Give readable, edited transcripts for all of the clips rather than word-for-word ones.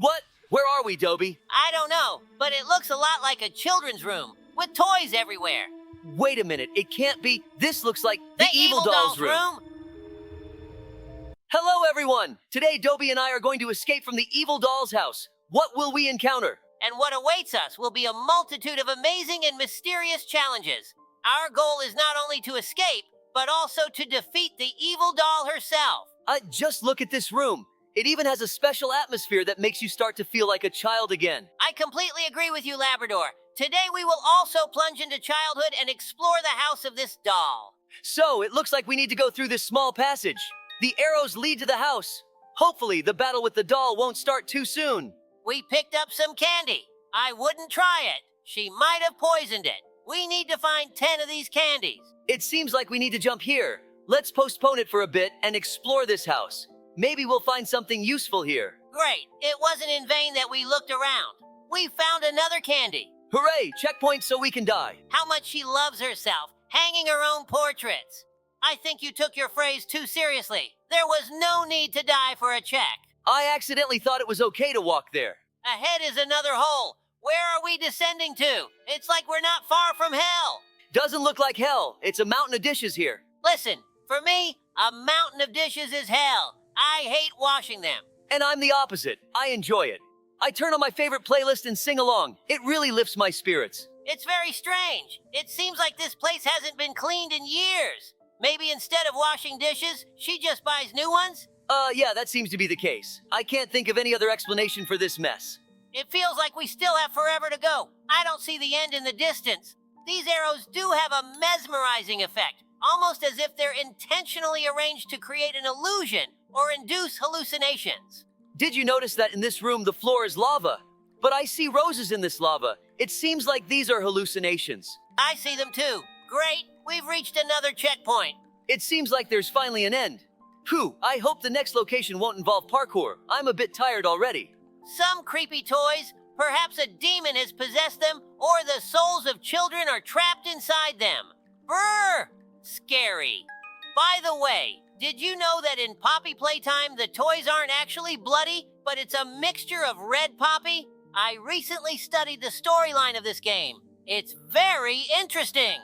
What? Where are we, Dobie? I don't know, but it looks a lot like a children's room with toys everywhere. Wait a minute, it can't be. This looks like the Evil Doll's room. Hello, everyone! Today, Dobie and I are going to escape from the Evil Doll's house. What will we encounter? And what awaits us will be a multitude of amazing and mysterious challenges. Our goal is not only to escape, but also to defeat the evil doll herself. Just look at this room. It even has a special atmosphere that makes you start to feel like a child again. I completely agree with you, Labrador. Today we will also plunge into childhood and explore the house of this doll. So, it looks like we need to go through this small passage. The arrows lead to the house. Hopefully, the battle with the doll won't start too soon. We picked up some candy. I wouldn't try it. She might have poisoned it. We need to find 10 of these candies. It seems like we need to jump here. Let's postpone it for a bit and explore this house. Maybe we'll find something useful here. Great. It wasn't in vain that we looked around. We found another candy. Hooray! Checkpoint so we can die. How much she loves herself, hanging her own portraits. I think you took your phrase too seriously. There was no need to die for a check. I accidentally thought it was okay to walk there. Ahead is another hole. Where are we descending to? It's like we're not far from hell. Doesn't look like hell. It's a mountain of dishes here. Listen, for me, a mountain of dishes is hell. I hate washing them. And I'm the opposite. I enjoy it. I turn on my favorite playlist and sing along. It really lifts my spirits. It's very strange. It seems like this place hasn't been cleaned in years. Maybe instead of washing dishes, she just buys new ones? Yeah, that seems to be the case. I can't think of any other explanation for this mess. It feels like we still have forever to go. I don't see the end in the distance. These arrows do have a mesmerizing effect, almost as if they're intentionally arranged to create an illusion or induce hallucinations. Did you notice that in this room the floor is lava? But I see roses in this lava. It seems like these are hallucinations. I see them too. Great, we've reached another checkpoint. It seems like there's finally an end. Phew, I hope the next location won't involve parkour. I'm a bit tired already. Some creepy toys, perhaps a demon has possessed them, or the souls of children are trapped inside them. Brr! Scary. By the way, did you know that in Poppy Playtime, the toys aren't actually bloody, but it's a mixture of red Poppy? I recently studied the storyline of this game. It's very interesting.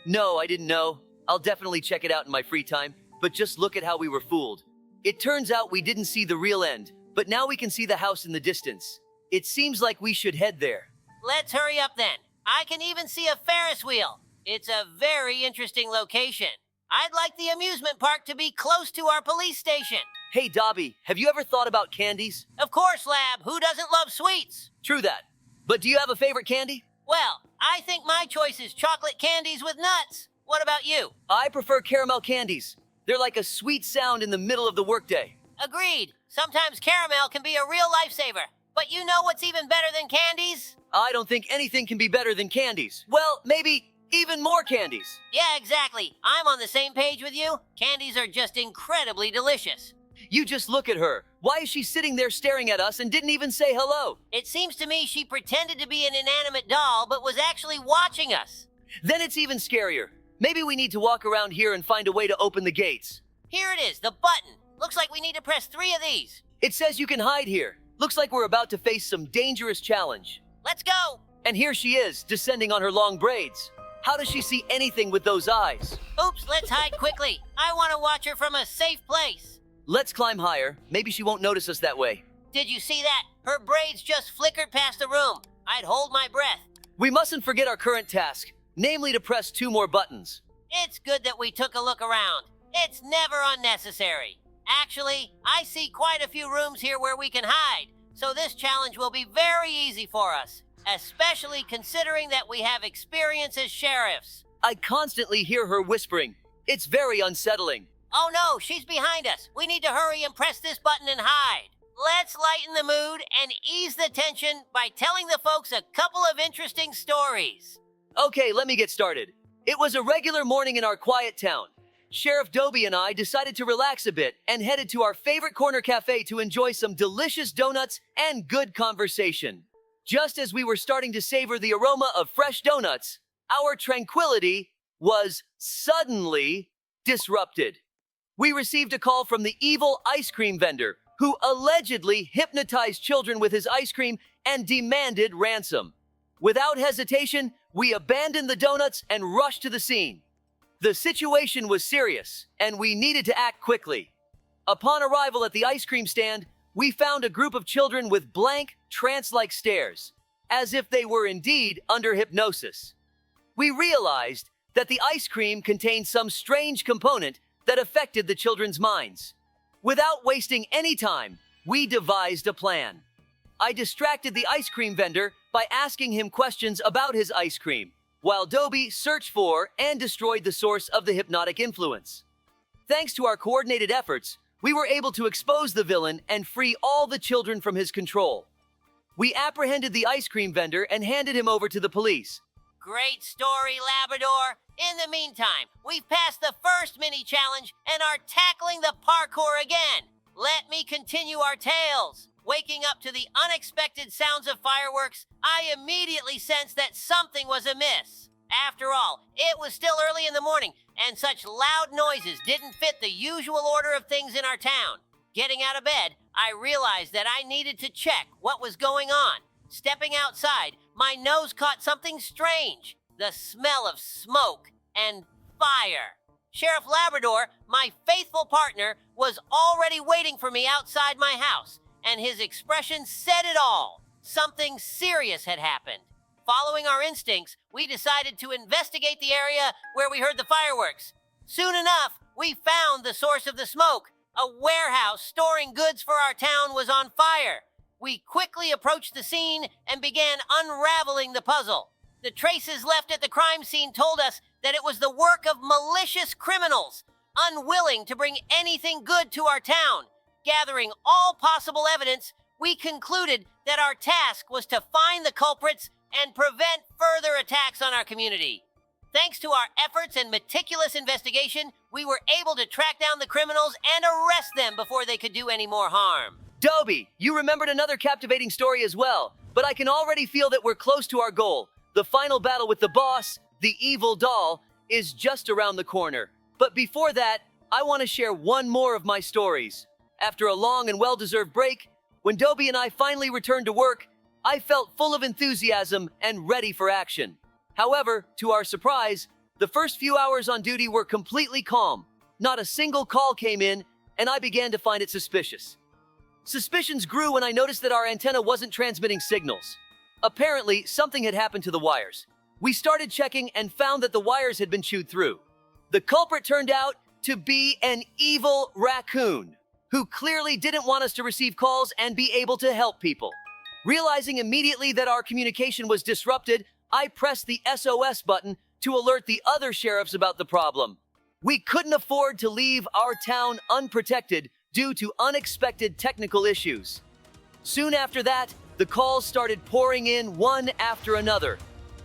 No, I didn't know. I'll definitely check it out in my free time, but just look at how we were fooled. It turns out we didn't see the real end, but now we can see the house in the distance. It seems like we should head there. Let's hurry up then. I can even see a Ferris wheel. It's a very interesting location. I'd like the amusement park to be close to our police station. Hey, Dobie, have you ever thought about candies? Of course, Lab. Who doesn't love sweets? True that. But do you have a favorite candy? Well, I think my choice is chocolate candies with nuts. What about you? I prefer caramel candies. They're like a sweet sound in the middle of the workday. Agreed. Sometimes caramel can be a real lifesaver. But you know what's even better than candies? I don't think anything can be better than candies. Well, maybe even more candies. Yeah, exactly. I'm on the same page with you. Candies are just incredibly delicious. You just look at her. Why is she sitting there staring at us and didn't even say hello? It seems to me she pretended to be an inanimate doll, but was actually watching us. Then it's even scarier. Maybe we need to walk around here and find a way to open the gates. Here it is, the button. Looks like we need to press 3 of these. It says you can hide here. Looks like we're about to face some dangerous challenge. Let's go. And here she is, descending on her long braids. How does she see anything with those eyes? Oops, let's hide quickly. I want to watch her from a safe place. Let's climb higher. Maybe she won't notice us that way. Did you see that? Her braids just flickered past the room. I'd hold my breath. We mustn't forget our current task, namely to press 2 more buttons. It's good that we took a look around. It's never unnecessary. Actually, I see quite a few rooms here where we can hide, so this challenge will be very easy for us, especially considering that we have experience as sheriffs. I constantly hear her whispering. It's very unsettling. Oh no, she's behind us. We need to hurry and press this button and hide. Let's lighten the mood and ease the tension by telling the folks a couple of interesting stories. Okay, let me get started. It was a regular morning in our quiet town. Sheriff Dobie and I decided to relax a bit and headed to our favorite corner cafe to enjoy some delicious donuts and good conversation. Just as we were starting to savor the aroma of fresh donuts, our tranquility was suddenly disrupted. We received a call from the evil ice cream vendor, who allegedly hypnotized children with his ice cream and demanded ransom. Without hesitation, we abandoned the donuts and rushed to the scene. The situation was serious, and we needed to act quickly. Upon arrival at the ice cream stand, we found a group of children with blank, trance-like stares, as if they were indeed under hypnosis. We realized that the ice cream contained some strange component that affected the children's minds. Without wasting any time, we devised a plan. I distracted the ice cream vendor by asking him questions about his ice cream, while Dobie searched for and destroyed the source of the hypnotic influence. Thanks to our coordinated efforts, we were able to expose the villain and free all the children from his control. We apprehended the ice cream vendor and handed him over to the police. Great story, Labrador. In the meantime, we've passed the first mini-challenge and are tackling the parkour again. Let me continue our tales. Waking up to the unexpected sounds of fireworks, I immediately sensed that something was amiss. After all, it was still early in the morning, and such loud noises didn't fit the usual order of things in our town. Getting out of bed, I realized that I needed to check what was going on. Stepping outside, my nose caught something strange. The smell of smoke and fire. Sheriff Labrador, my faithful partner, was already waiting for me outside my house, and his expression said it all. Something serious had happened. Following our instincts, we decided to investigate the area where we heard the fireworks. Soon enough, we found the source of the smoke. A warehouse storing goods for our town was on fire. We quickly approached the scene and began unraveling the puzzle. The traces left at the crime scene told us that it was the work of malicious criminals, unwilling to bring anything good to our town. Gathering all possible evidence, we concluded that our task was to find the culprits and prevent further attacks on our community. Thanks to our efforts and meticulous investigation, we were able to track down the criminals and arrest them before they could do any more harm. Dobie, you remembered another captivating story as well, but I can already feel that we're close to our goal. The final battle with the boss, the evil doll, is just around the corner. But before that, I want to share one more of my stories. After a long and well-deserved break, when Dobie and I finally returned to work, I felt full of enthusiasm and ready for action. However, to our surprise, the first few hours on duty were completely calm. Not a single call came in, and I began to find it suspicious. Suspicions grew when I noticed that our antenna wasn't transmitting signals. Apparently, something had happened to the wires. We started checking and found that the wires had been chewed through. The culprit turned out to be an evil raccoon, who clearly didn't want us to receive calls and be able to help people. Realizing immediately that our communication was disrupted, I pressed the SOS button to alert the other sheriffs about the problem. We couldn't afford to leave our town unprotected due to unexpected technical issues. Soon after that, the calls started pouring in one after another.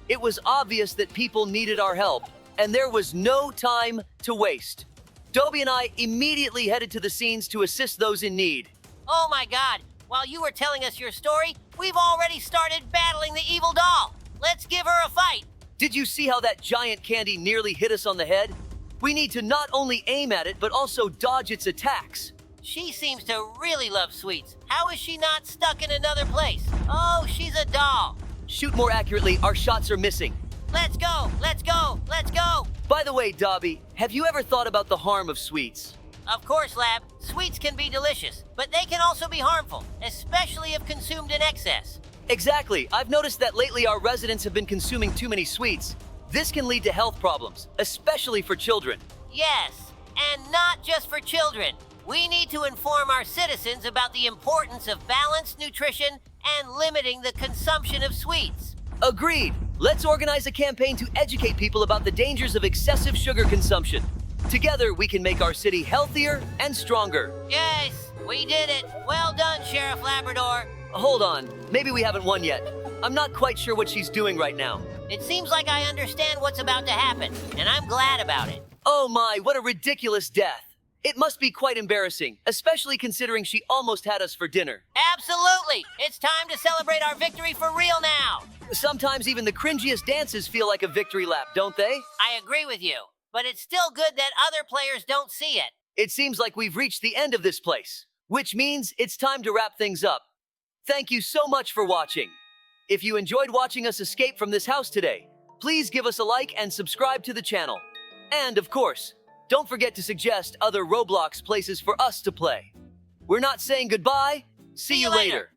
It was obvious that people needed our help, and there was no time to waste. Dobie and I immediately headed to the scenes to assist those in need. Oh my God, while you were telling us your story, we've already started battling the evil doll. Let's give her a fight. Did you see how that giant candy nearly hit us on the head? We need to not only aim at it, but also dodge its attacks. She seems to really love sweets. How is she not stuck in another place? Oh, she's a doll. Shoot more accurately, our shots are missing. Let's go, let's go, let's go. By the way, Dobie, have you ever thought about the harm of sweets? Of course, Lab. Sweets can be delicious, but they can also be harmful, especially if consumed in excess. Exactly. I've noticed that lately our residents have been consuming too many sweets. This can lead to health problems, especially for children. Yes, and not just for children. We need to inform our citizens about the importance of balanced nutrition and limiting the consumption of sweets. Agreed. Let's organize a campaign to educate people about the dangers of excessive sugar consumption. Together, we can make our city healthier and stronger. Yes, we did it. Well done, Sheriff Labrador. Hold on. Maybe we haven't won yet. I'm not quite sure what she's doing right now. It seems like I understand what's about to happen, and I'm glad about it. Oh my, what a ridiculous death. It must be quite embarrassing, especially considering she almost had us for dinner. Absolutely! It's time to celebrate our victory for real now! Sometimes even the cringiest dances feel like a victory lap, don't they? I agree with you, but it's still good that other players don't see it. It seems like we've reached the end of this place. which means it's time to wrap things up. Thank you so much for watching. If you enjoyed watching us escape from this house today, please give us a like and subscribe to the channel. And of course, don't forget to suggest other Roblox places for us to play. We're not saying goodbye. See you later.